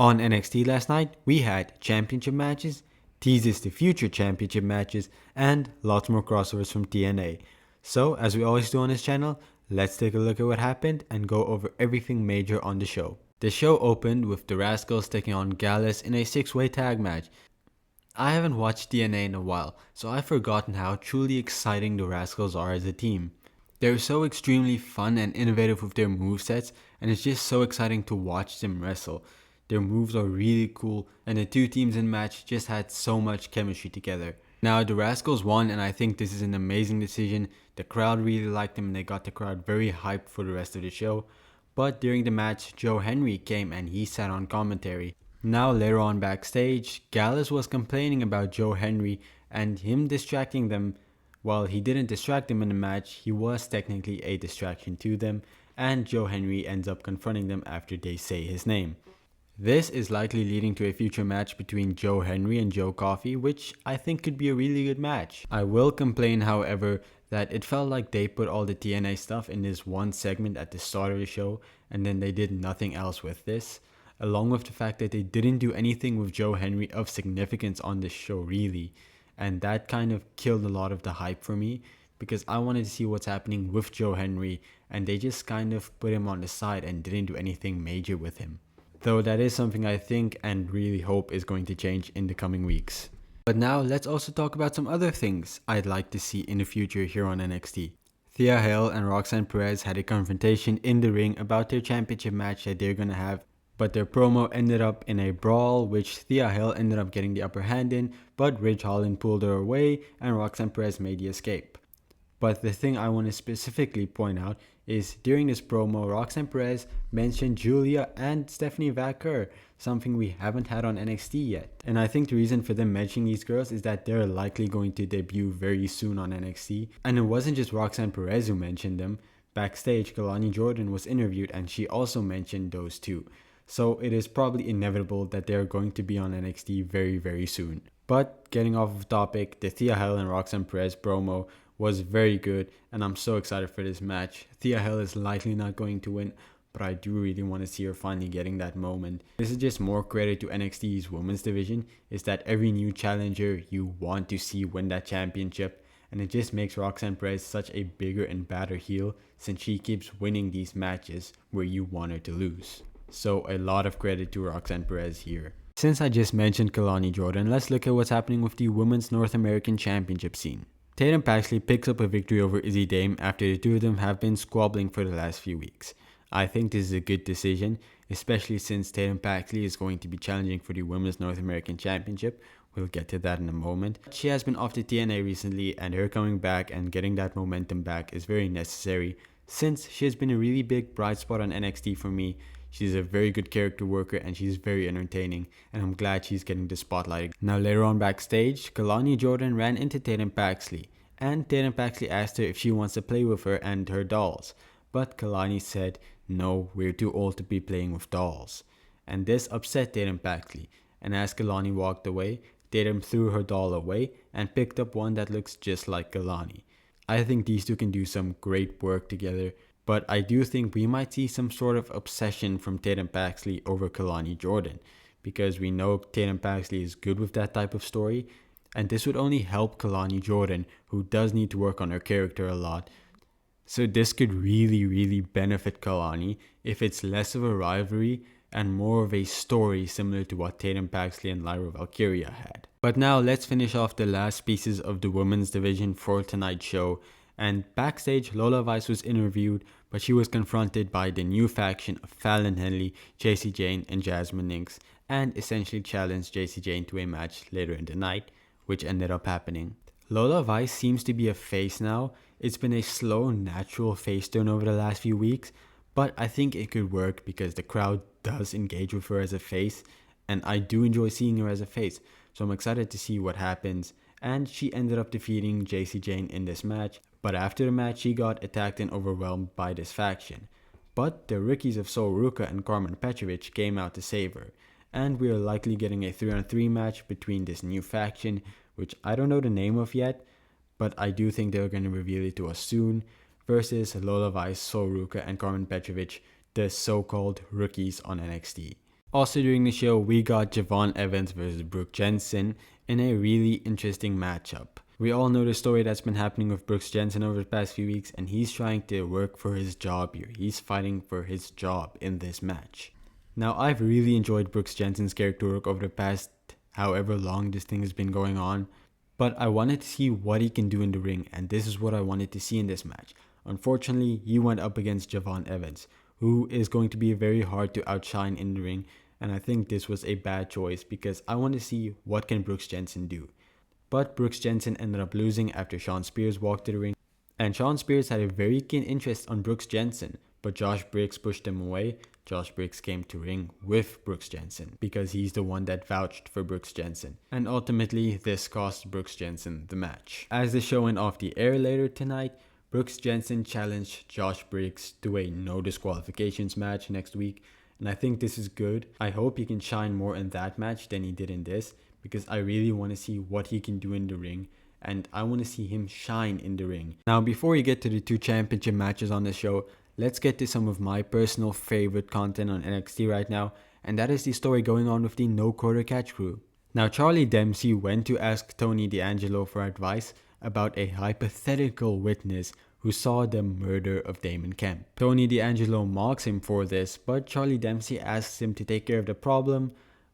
On NXT last night, we had championship matches, teases to future championship matches, and lots more crossovers from TNA. So, as we always do on this channel, let's take a look at what happened and go over everything major on the show. The show opened with the Rascals taking on Gallus in a 6-way tag match. I haven't watched TNA in a while, so I've forgotten how truly exciting the Rascals are as a team. They're so extremely fun and innovative with their movesets, and it's just so exciting to watch them wrestle. Their moves are really cool, and the two teams in match just had so much chemistry together. Now, the Rascals won, and I think this is an amazing decision. The crowd really liked them, and they got the crowd very hyped for the rest of the show. But during the match, Joe Hendry came and he sat on commentary. Now, later on backstage, Gallus was complaining about Joe Hendry and him distracting them. While he didn't distract them in the match, he was technically a distraction to them, and Joe Hendry ends up confronting them after they say his name. This is likely leading to a future match between Joe Hendry and Joe Coffey, which I think could be a really good match. I will complain, however, that it felt like they put all the TNA stuff in this one segment at the start of the show, and then they did nothing else with this, along with the fact that they didn't do anything with Joe Hendry of significance on this show really, and that kind of killed a lot of the hype for me, because I wanted to see what's happening with Joe Hendry, and they just kind of put him on the side and didn't do anything major with him. Though that is something I think and really hope is going to change in the coming weeks. But now let's also talk about some other things I'd like to see in the future here on NXT. Thea and Roxanne Perez had a confrontation in the ring about their championship match that they're gonna have, but their promo ended up in a brawl which Thea ended up getting the upper hand in, but Ridge Holland pulled her away and Roxanne Perez made the escape. But the thing I want to specifically point out is during this promo, Roxanne Perez mentioned Julia and Stephanie Vaquer, something we haven't had on NXT yet. And I think the reason for them mentioning these girls is that they're likely going to debut very soon on NXT. And it wasn't just Roxanne Perez who mentioned them. Backstage, Kanani Jordan was interviewed and she also mentioned those two. So it is probably inevitable that they're going to be on NXT very, very soon. But getting off of topic, the Thea and Roxanne Perez promo was very good, and I'm so excited for this match. Thea is likely not going to win, but I do really want to see her finally getting that moment. This is just more credit to NXT's women's division, is that every new challenger you want to see win that championship, and it just makes Roxanne Perez such a bigger and badder heel since she keeps winning these matches where you want her to lose. So a lot of credit to Roxanne Perez here. Since I just mentioned Kanani Jordan, let's look at what's happening with the Women's North American Championship scene. Tatum Paxley picks up a victory over Izzy Dame after the two of them have been squabbling for the last few weeks. I think this is a good decision, especially since Tatum Paxley is going to be challenging for the Women's North American Championship. We'll get to that in a moment. She has been off the TNA recently, and her coming back and getting that momentum back is very necessary since she has been a really big bright spot on NXT for me. She's a very good character worker and she's very entertaining, and I'm glad she's getting the spotlight. Now later on backstage, Kanani Jordan ran into Tatum Paxley, and Tatum Paxley asked her if she wants to play with her and her dolls. But Kanani said, "No, we're too old to be playing with dolls." And this upset Tatum Paxley, and as Kanani walked away, Tatum threw her doll away and picked up one that looks just like Kanani. I think these two can do some great work together. But I do think we might see some sort of obsession from Tatum Paxley over Kanani Jordan, because we know Tatum Paxley is good with that type of story, and this would only help Kanani Jordan, who does need to work on her character a lot. So this could really benefit Kanani if it's less of a rivalry and more of a story similar to what Tatum Paxley and Lyra Valkyria had. But now let's finish off the last pieces of the women's division for tonight's show. And backstage, Lola Vice was interviewed, but she was confronted by the new faction of Fallon Henley, JC Jane, and Jasmine Nix, and essentially challenged JC Jane to a match later in the night, which ended up happening. Lola Vice seems to be a face now. It's been a slow, natural face turn over the last few weeks, but I think it could work because the crowd does engage with her as a face, and I do enjoy seeing her as a face, so I'm excited to see what happens. And she ended up defeating JC Jane in this match, but after the match she got attacked and overwhelmed by this faction. But the rookies of Sol Ruka and Carmen Petrovic came out to save her, and we are likely getting a 3-on-3 match between this new faction, which I don't know the name of yet, but I do think they're going to reveal it to us soon, versus Lola Vice, Sol Ruka, and Carmen Petrovic, the so-called rookies on NXT. Also during the show, we got Javon Evans versus Brooke Jensen in a really interesting matchup. We all know the story that's been happening with Brooks Jensen over the past few weeks, and he's trying to work for his job here. He's fighting for his job in this match. Now, I've really enjoyed Brooks Jensen's character work over the past however long this thing has been going on, but I wanted to see what he can do in the ring, and this is what I wanted to see in this match. Unfortunately, he went up against Javon Evans, who is going to be very hard to outshine in the ring, and I think this was a bad choice because I want to see what can Brooks Jensen do. But Brooks Jensen ended up losing after Shawn Spears walked to the ring, and Shawn Spears had a very keen interest on Brooks Jensen, but Josh Briggs pushed him away. Josh Briggs came to ring with Brooks Jensen because he's the one that vouched for Brooks Jensen, and ultimately this cost Brooks Jensen the match. As the show went off the air later tonight, Brooks Jensen challenged Josh Briggs to a no disqualifications match next week, and I think this is good. I hope he can shine more in that match than he did in this, because I really want to see what he can do in the ring, and I want to see him shine in the ring. Now, before we get to the 2 championship matches on the show, let's get to some of my personal favorite content on NXT right now, and that is the story going on with the No Quarter Catch crew. Now, Charlie Dempsey went to ask Tony D'Angelo for advice about a hypothetical witness who saw the murder of Damon Kemp. Tony D'Angelo mocks him for this, but Charlie Dempsey asks him to take care of the problem,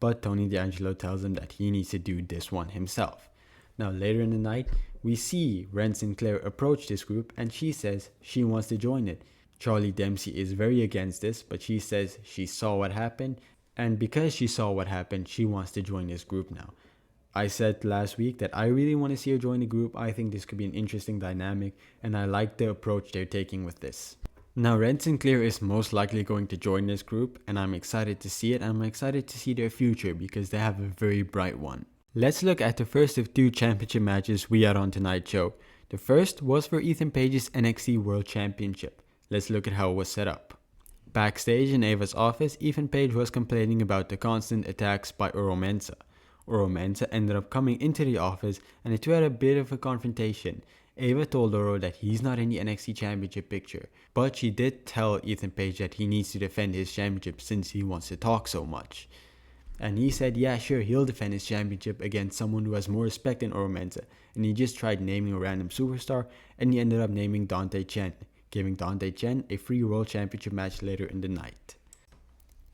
but Tony D'Angelo tells him that he needs to do this one himself. Now later in the night, we see Ren Sinclair approach this group and she says she wants to join it. Charlie Dempsey is very against this, but she says she saw what happened, and because she saw what happened, she wants to join this group now. I said last week that I really want to see her join the group. I think this could be an interesting dynamic, and I like the approach they're taking with this. Now, Ren Sinclair is most likely going to join this group, and I'm excited to see it. I'm excited to see their future because they have a very bright one. Let's look at the first of 2 championship matches we had on tonight's show. The first was for Ethan Page's NXT World Championship. Let's look at how it was set up. Backstage in Ava's office, Ethan Page was complaining about the constant attacks by Oro Mensah. Oro Mensah ended up coming into the office, and the two had a bit of a confrontation. Ava told Oro that he's not in the NXT Championship picture, but she did tell Ethan Page that he needs to defend his championship since he wants to talk so much. And he said, yeah, sure, he'll defend his championship against someone who has more respect than Oro Mensah. And he just tried naming a random superstar, and he ended up naming Dante Chen, giving Dante Chen a free World Championship match later in the night.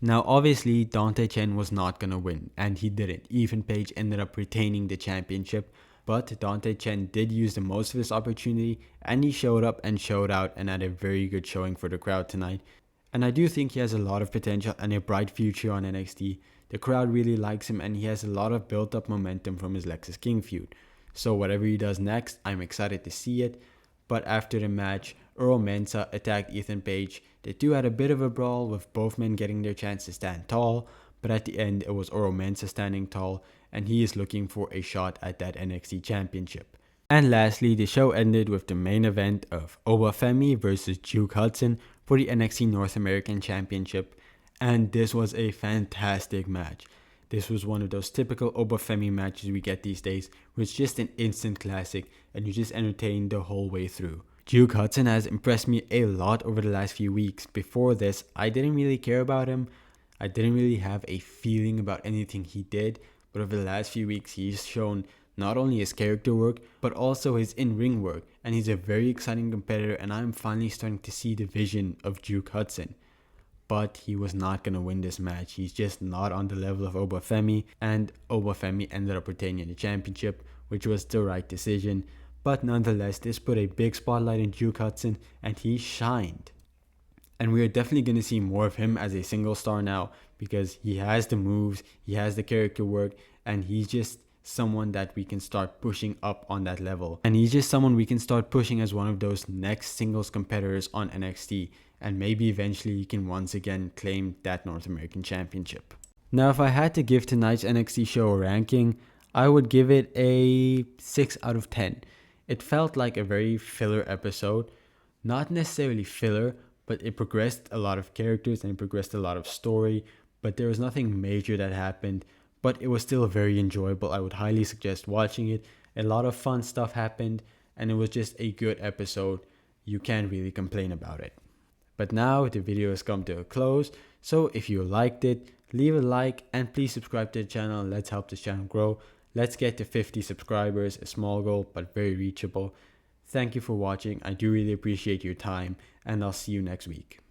Now, obviously, Dante Chen was not going to win, and he didn't. Ethan Page ended up retaining the championship, but Dante Chen did use the most of his opportunity, and he showed up and showed out and had a very good showing for the crowd tonight. And I do think he has a lot of potential and a bright future on NXT. The crowd really likes him, and he has a lot of built-up momentum from his Lexis King feud. So whatever he does next, I'm excited to see it. But after the match, Oro Mensah attacked Ethan Page. The two had a bit of a brawl with both men getting their chance to stand tall, but at the end it was Oro Mensah standing tall, and he is looking for a shot at that NXT Championship. And lastly, the show ended with the main event of Oba Femi versus Duke Hudson for the NXT North American Championship, and this was a fantastic match. This was one of those typical Oba Femi matches we get these days, where it's just an instant classic and you just entertain the whole way through. Duke Hudson has impressed me a lot over the last few weeks. Before this, I didn't really care about him. I didn't really have a feeling about anything he did, but over the last few weeks, he's shown not only his character work, but also his in-ring work, and he's a very exciting competitor, and I'm finally starting to see the vision of Duke Hudson. But he was not going to win this match. He's just not on the level of Oba Femi, and Oba Femi ended up retaining the championship, which was the right decision. But nonetheless, this put a big spotlight on Duke Hudson, and he shined. And we are definitely going to see more of him as a single star now, because he has the moves, he has the character work, and he's just someone that we can start pushing up on that level. And he's just someone we can start pushing as one of those next singles competitors on NXT. And maybe eventually he can once again claim that North American Championship. Now, if I had to give tonight's NXT show a ranking, I would give it a 6 out of 10. It felt like a very filler episode. Not necessarily filler, but it progressed a lot of characters and it progressed a lot of story. But there was nothing major that happened. But it was still very enjoyable. I would highly suggest watching it. A lot of fun stuff happened, and it was just a good episode. You can't really complain about it. But now the video has come to a close, so if you liked it, leave a like and please subscribe to the channel. Let's help this channel grow. Let's get to 50 subscribers, a small goal but very reachable. Thank you for watching. I do really appreciate your time, and I'll see you next week.